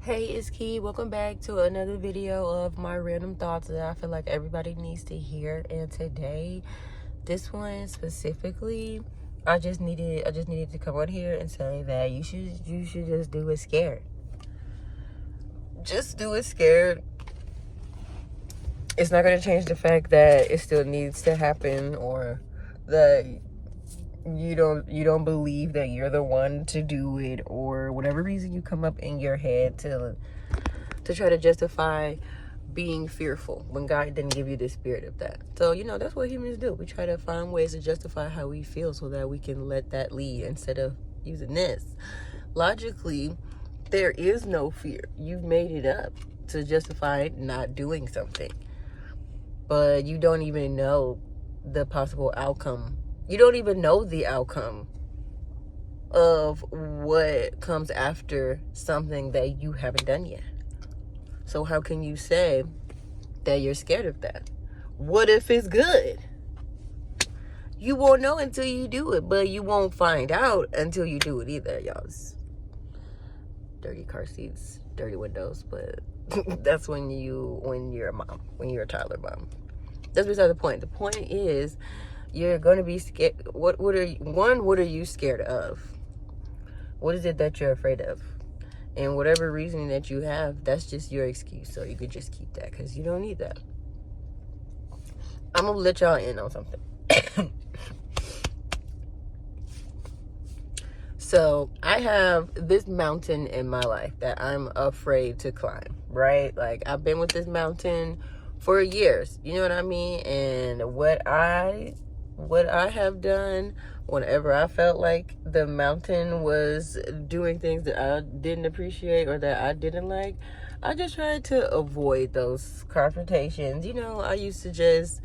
Hey, it's Key. Welcome back to another video of my random thoughts that I feel like everybody needs to hear. And today, this one specifically, I just needed to come on here and say that you should just do it scared. Just do it scared. It's not gonna change the fact that it still needs to happen, or that you don't believe that you're the one to do it, or whatever reason you come up in your head to try to justify being fearful when God didn't give you the spirit of that. So, that's what humans do. We try to find ways to justify how we feel so that we can let that lead instead of using this. Logically, there is no fear. You've made it up to justify not doing something. But you don't even know the possible outcome. You don't even know the outcome of what comes after something that you haven't done yet. So how can you say that you're scared of that? What if it's good? You won't know until you do it, but you won't find out until you do it either, y'all. Dirty car seats, dirty windows, but that's when you're a mom, when you're a toddler mom. That's beside the point. The point is, you're going to be scared. What are you scared of? What is it that you're afraid of? And whatever reasoning that you have, that's just your excuse. So you could just keep that, because you don't need that. I'm going to let y'all in on something. So I have this mountain in my life that I'm afraid to climb, right? Like, I've been with this mountain for years. You know what I mean? And what I have done whenever I felt like the mountain was doing things that I didn't appreciate or that I didn't like, I just tried to avoid those confrontations. I used to just,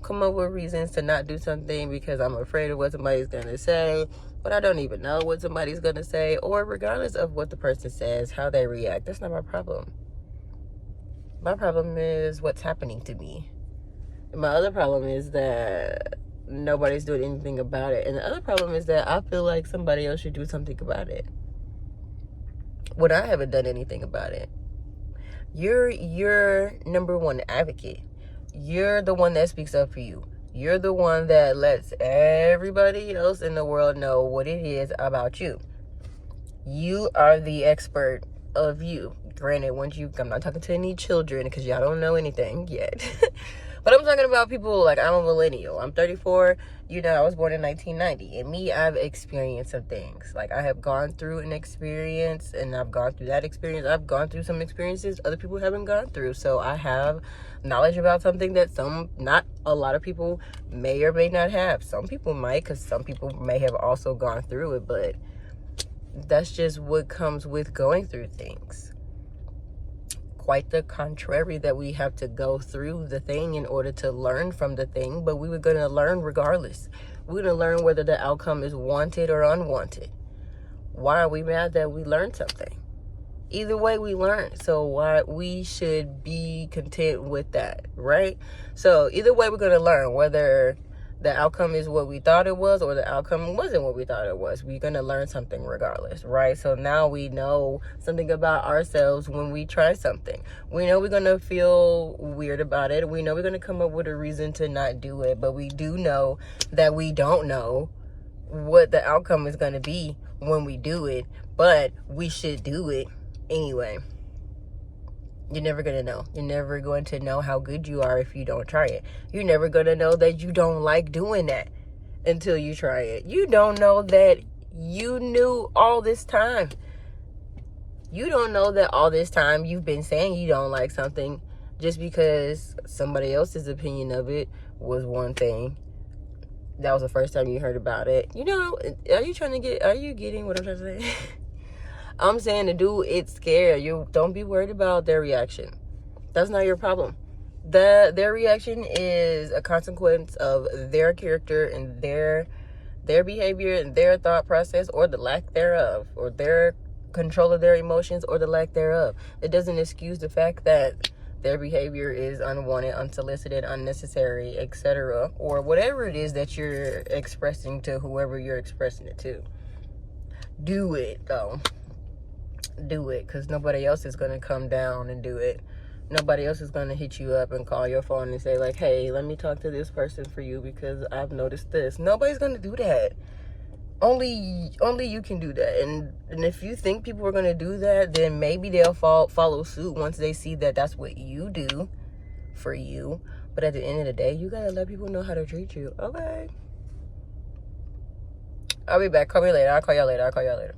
come up with reasons to not do something because I'm afraid of what somebody's going to say, but I don't even know what somebody's going to say, or regardless of what the person says, how they react. That's not my problem. My problem is what's happening to me. My other problem is that nobody's doing anything about it. And the other problem is that I feel like somebody else should do something about it when I haven't done anything about it. You're your number one advocate. You're the one that speaks up for you. You're the one that lets everybody else in the world know what it is about you. You are the expert of you. Granted, I'm not talking to any children because y'all don't know anything yet. But I'm talking about people like, I'm a millennial. I'm 34. I was born in 1990. And me, I've experienced some things. Like, I have gone through an experience, and I've gone through that experience. I've gone through some experiences other people haven't gone through. So I have knowledge about something that not a lot of people may or may not have. Some people might, because some people may have also gone through it. But that's just what comes with going through things. Quite the contrary, that we have to go through the thing in order to learn from the thing, but we were going to learn regardless. We're going to learn whether the outcome is wanted or unwanted. Why are we mad that we learned something? Either way, we learned. So why we should be content with that, right? So either way, we're going to learn whether the outcome is what we thought it was or the outcome wasn't what we thought it was. We're going to learn something regardless, right? So now we know something about ourselves when we try something. We know we're going to feel weird about it. We know we're going to come up with a reason to not do it. But we do know that we don't know what the outcome is going to be when we do it. But we should do it anyway. You're never going to know. You're never going to know how good you are if you don't try it. You're never going to know that you don't like doing that until you try it. You don't know that you knew all this time. You don't know that all this time you've been saying you don't like something just because somebody else's opinion of it was one thing. That was the first time you heard about it. Are you getting what I'm trying to say? I'm saying to do it scared. You don't be worried about their reaction. That's not your problem. Their reaction is a consequence of their character and their behavior and their thought process, or the lack thereof, or their control of their emotions or the lack thereof. It doesn't excuse the fact that their behavior is unwanted, unsolicited, unnecessary, etc., or whatever it is that you're expressing to whoever you're expressing it to. Do it, though. do it, because nobody else is going to come down and do it. Nobody else is going to hit you up and call your phone and say, like, hey, let me talk to this person for you because I've noticed this. Nobody's going to do that. Only you can do that. And if you think people are going to do that, then maybe they'll follow suit once they see that that's what you do for you. But at the end of the day, you got to let people know how to treat you. Okay. I'll be back. Call me later. I'll call y'all later.